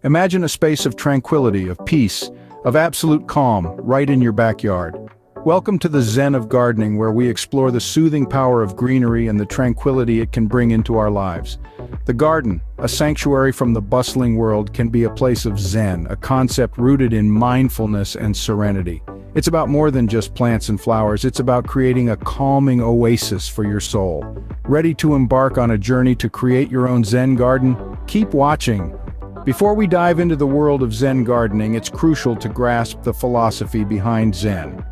Imagine a space of tranquility, of peace, of absolute calm, right in your backyard. Welcome to the Zen of gardening, where we explore the soothing power of greenery and the tranquility it can bring into our lives. The garden, a sanctuary from the bustling world, can be a place of Zen, a concept rooted in mindfulness and serenity. It's about more than just plants and flowers. It's about creating a calming oasis for your soul. Ready to embark on a journey to create your own Zen garden? Keep watching. Before we dive into the world of Zen gardening, it's crucial to grasp the philosophy behind Zen.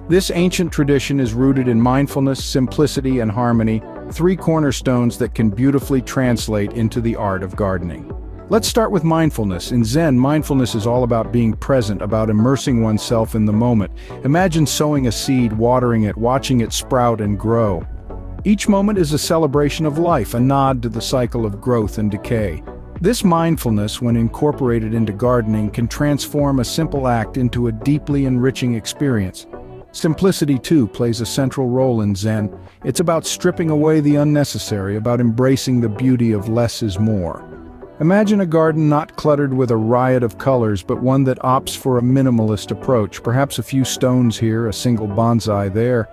This ancient tradition is rooted in mindfulness, simplicity, and harmony, three cornerstones that can beautifully translate into the art of gardening. Let's start with mindfulness. In Zen, mindfulness is all about being present, about immersing oneself in the moment. Imagine sowing a seed, watering it, watching it sprout and grow. Each moment is a celebration of life, a nod to the cycle of growth and decay. This mindfulness, when incorporated into gardening, can transform a simple act into a deeply enriching experience. Simplicity, too, plays a central role in Zen. It's about stripping away the unnecessary, about embracing the beauty of less is more. Imagine a garden not cluttered with a riot of colors, but one that opts for a minimalist approach, perhaps a few stones here, a single bonsai there.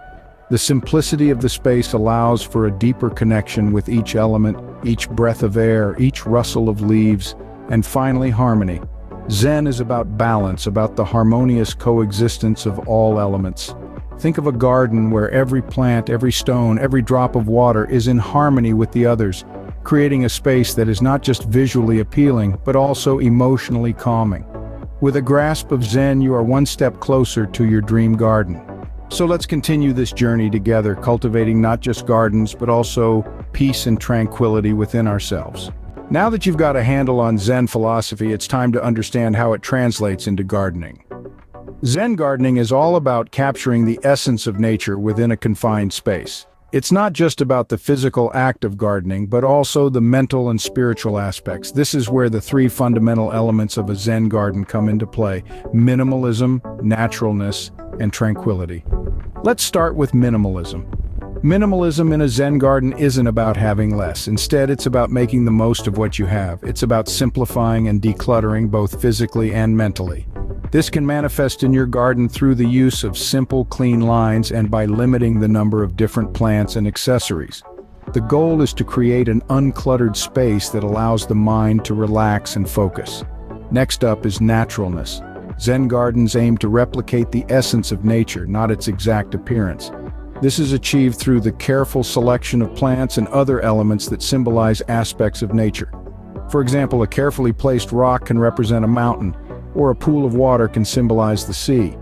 The simplicity of the space allows for a deeper connection with each element, each breath of air, each rustle of leaves, and finally harmony. Zen is about balance, about the harmonious coexistence of all elements. Think of a garden where every plant, every stone, every drop of water is in harmony with the others, creating a space that is not just visually appealing, but also emotionally calming. With a grasp of Zen, you are one step closer to your dream garden. So let's continue this journey together, cultivating not just gardens, but also peace and tranquility within ourselves. Now that you've got a handle on Zen philosophy, it's time to understand how it translates into gardening. Zen gardening is all about capturing the essence of nature within a confined space. It's not just about the physical act of gardening, but also the mental and spiritual aspects. This is where the three fundamental elements of a Zen garden come into play: minimalism, naturalness, and tranquility. Let's start with minimalism. Minimalism in a Zen garden isn't about having less. Instead, it's about making the most of what you have. It's about simplifying and decluttering both physically and mentally. This can manifest in your garden through the use of simple, clean lines and by limiting the number of different plants and accessories. The goal is to create an uncluttered space that allows the mind to relax and focus. Next up is naturalness. Zen gardens aim to replicate the essence of nature, not its exact appearance. This is achieved through the careful selection of plants and other elements that symbolize aspects of nature. For example, a carefully placed rock can represent a mountain, or a pool of water can symbolize the sea.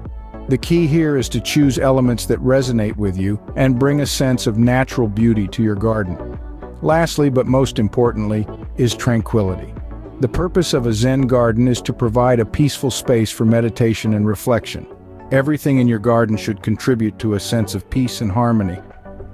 The key here is to choose elements that resonate with you and bring a sense of natural beauty to your garden. Lastly, but most importantly, is tranquility. The purpose of a Zen garden is to provide a peaceful space for meditation and reflection. Everything in your garden should contribute to a sense of peace and harmony.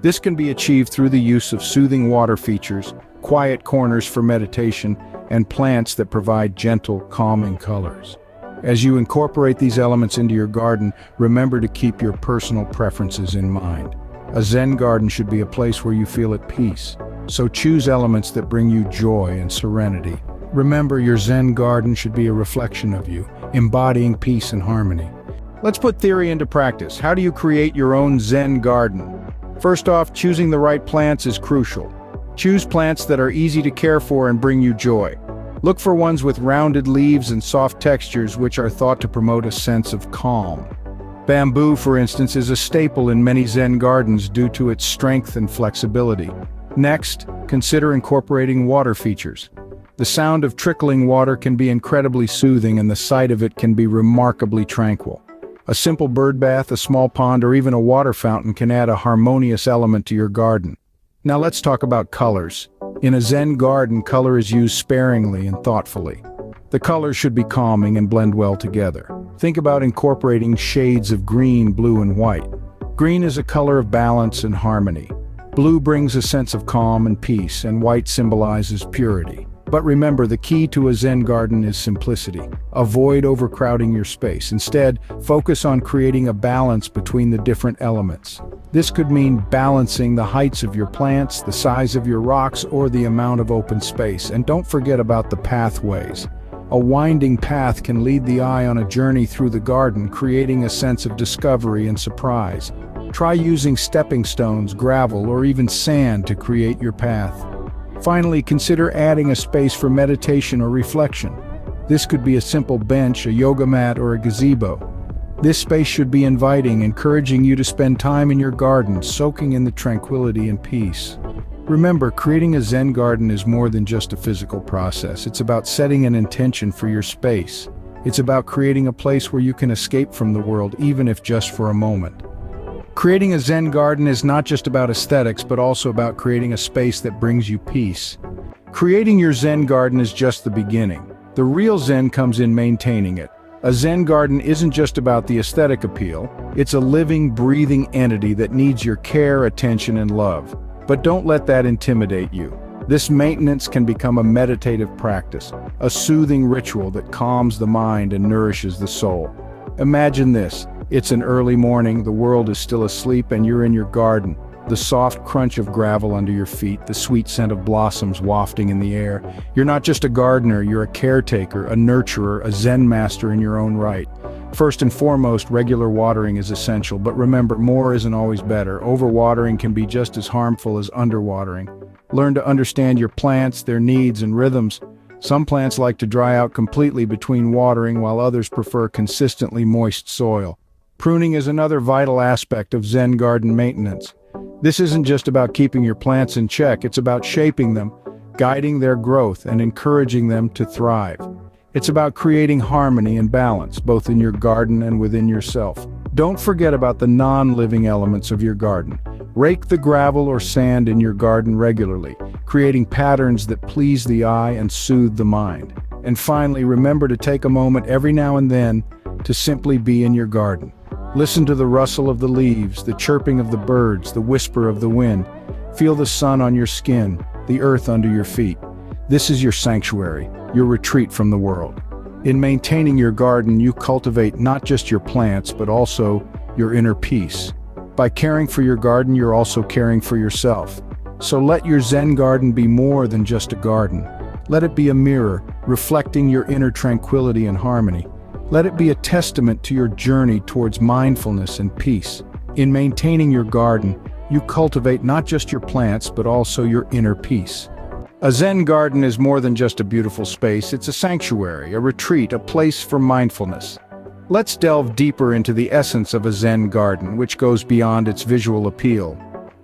This can be achieved through the use of soothing water features, quiet corners for meditation, and plants that provide gentle, calming colors. As you incorporate these elements into your garden, remember to keep your personal preferences in mind. A Zen garden should be a place where you feel at peace, so choose elements that bring you joy and serenity. Remember, your Zen garden should be a reflection of you, embodying peace and harmony. Let's put theory into practice. How do you create your own Zen garden? First off, choosing the right plants is crucial. Choose plants that are easy to care for and bring you joy. Look for ones with rounded leaves and soft textures, which are thought to promote a sense of calm. Bamboo, for instance, is a staple in many Zen gardens due to its strength and flexibility. Next, consider incorporating water features. The sound of trickling water can be incredibly soothing, and the sight of it can be remarkably tranquil. A simple bird bath, a small pond, or even a water fountain can add a harmonious element to your garden. Now let's talk about colors. In a Zen garden, color is used sparingly and thoughtfully. The colors should be calming and blend well together. Think about incorporating shades of green, blue, and white. Green is a color of balance and harmony. Blue brings a sense of calm and peace, and white symbolizes purity. But remember, the key to a Zen garden is simplicity. Avoid overcrowding your space. Instead, focus on creating a balance between the different elements. This could mean balancing the heights of your plants, the size of your rocks, or the amount of open space. And don't forget about the pathways. A winding path can lead the eye on a journey through the garden, creating a sense of discovery and surprise. Try using stepping stones, gravel, or even sand to create your path. Finally, consider adding a space for meditation or reflection. This could be a simple bench, a yoga mat, or a gazebo. This space should be inviting, encouraging you to spend time in your garden, soaking in the tranquility and peace. Remember, creating a Zen garden is more than just a physical process. It's about setting an intention for your space. It's about creating a place where you can escape from the world, even if just for a moment. Creating a Zen garden is not just about aesthetics, but also about creating a space that brings you peace. Creating your Zen garden is just the beginning. The real Zen comes in maintaining it. A Zen garden isn't just about the aesthetic appeal, it's a living, breathing entity that needs your care, attention, and love. But don't let that intimidate you. This maintenance can become a meditative practice, a soothing ritual that calms the mind and nourishes the soul. Imagine this. It's an early morning, the world is still asleep, and you're in your garden. The soft crunch of gravel under your feet, the sweet scent of blossoms wafting in the air. You're not just a gardener, you're a caretaker, a nurturer, a Zen master in your own right. First and foremost, regular watering is essential, but remember, more isn't always better. Overwatering can be just as harmful as underwatering. Learn to understand your plants, their needs and rhythms. Some plants like to dry out completely between watering, while others prefer consistently moist soil. Pruning is another vital aspect of Zen garden maintenance. This isn't just about keeping your plants in check, it's about shaping them, guiding their growth, and encouraging them to thrive. It's about creating harmony and balance, both in your garden and within yourself. Don't forget about the non-living elements of your garden. Rake the gravel or sand in your garden regularly, creating patterns that please the eye and soothe the mind. And finally, remember to take a moment every now and then to simply be in your garden. Listen to the rustle of the leaves, the chirping of the birds, the whisper of the wind. Feel the sun on your skin, the earth under your feet. This is your sanctuary, your retreat from the world. In maintaining your garden, you cultivate not just your plants, but also your inner peace. By caring for your garden, you're also caring for yourself. So let your Zen garden be more than just a garden. Let it be a mirror, reflecting your inner tranquility and harmony. Let it be a testament to your journey towards mindfulness and peace. In maintaining your garden, you cultivate not just your plants, but also your inner peace. A Zen garden is more than just a beautiful space, it's a sanctuary, a retreat, a place for mindfulness. Let's delve deeper into the essence of a Zen garden, which goes beyond its visual appeal.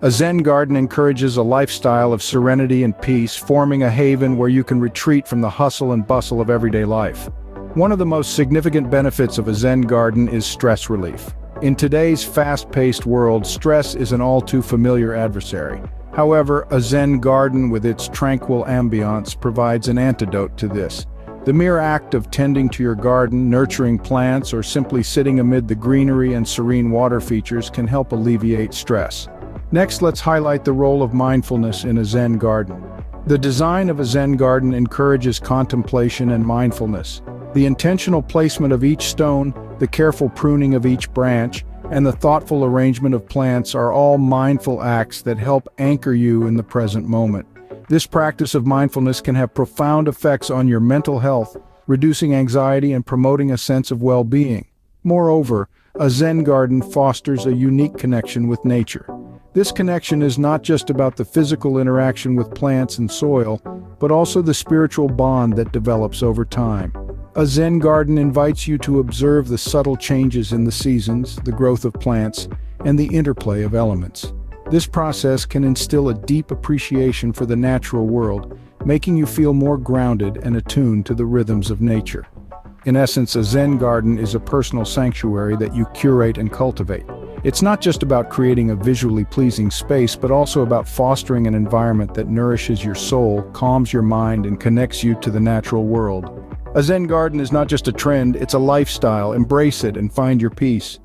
A Zen garden encourages a lifestyle of serenity and peace, forming a haven where you can retreat from the hustle and bustle of everyday life. One of the most significant benefits of a Zen garden is stress relief. In today's fast-paced world, stress is an all-too-familiar adversary. However, a Zen garden with its tranquil ambiance provides an antidote to this. The mere act of tending to your garden, nurturing plants, or simply sitting amid the greenery and serene water features can help alleviate stress. Next, let's highlight the role of mindfulness in a Zen garden. The design of a Zen garden encourages contemplation and mindfulness. The intentional placement of each stone, the careful pruning of each branch, and the thoughtful arrangement of plants are all mindful acts that help anchor you in the present moment. This practice of mindfulness can have profound effects on your mental health, reducing anxiety and promoting a sense of well-being. Moreover, a Zen garden fosters a unique connection with nature. This connection is not just about the physical interaction with plants and soil, but also the spiritual bond that develops over time. A Zen garden invites you to observe the subtle changes in the seasons, the growth of plants, and the interplay of elements. This process can instill a deep appreciation for the natural world, making you feel more grounded and attuned to the rhythms of nature. In essence, a Zen garden is a personal sanctuary that you curate and cultivate. It's not just about creating a visually pleasing space, but also about fostering an environment that nourishes your soul, calms your mind, and connects you to the natural world. A Zen garden is not just a trend, it's a lifestyle. Embrace it and find your peace.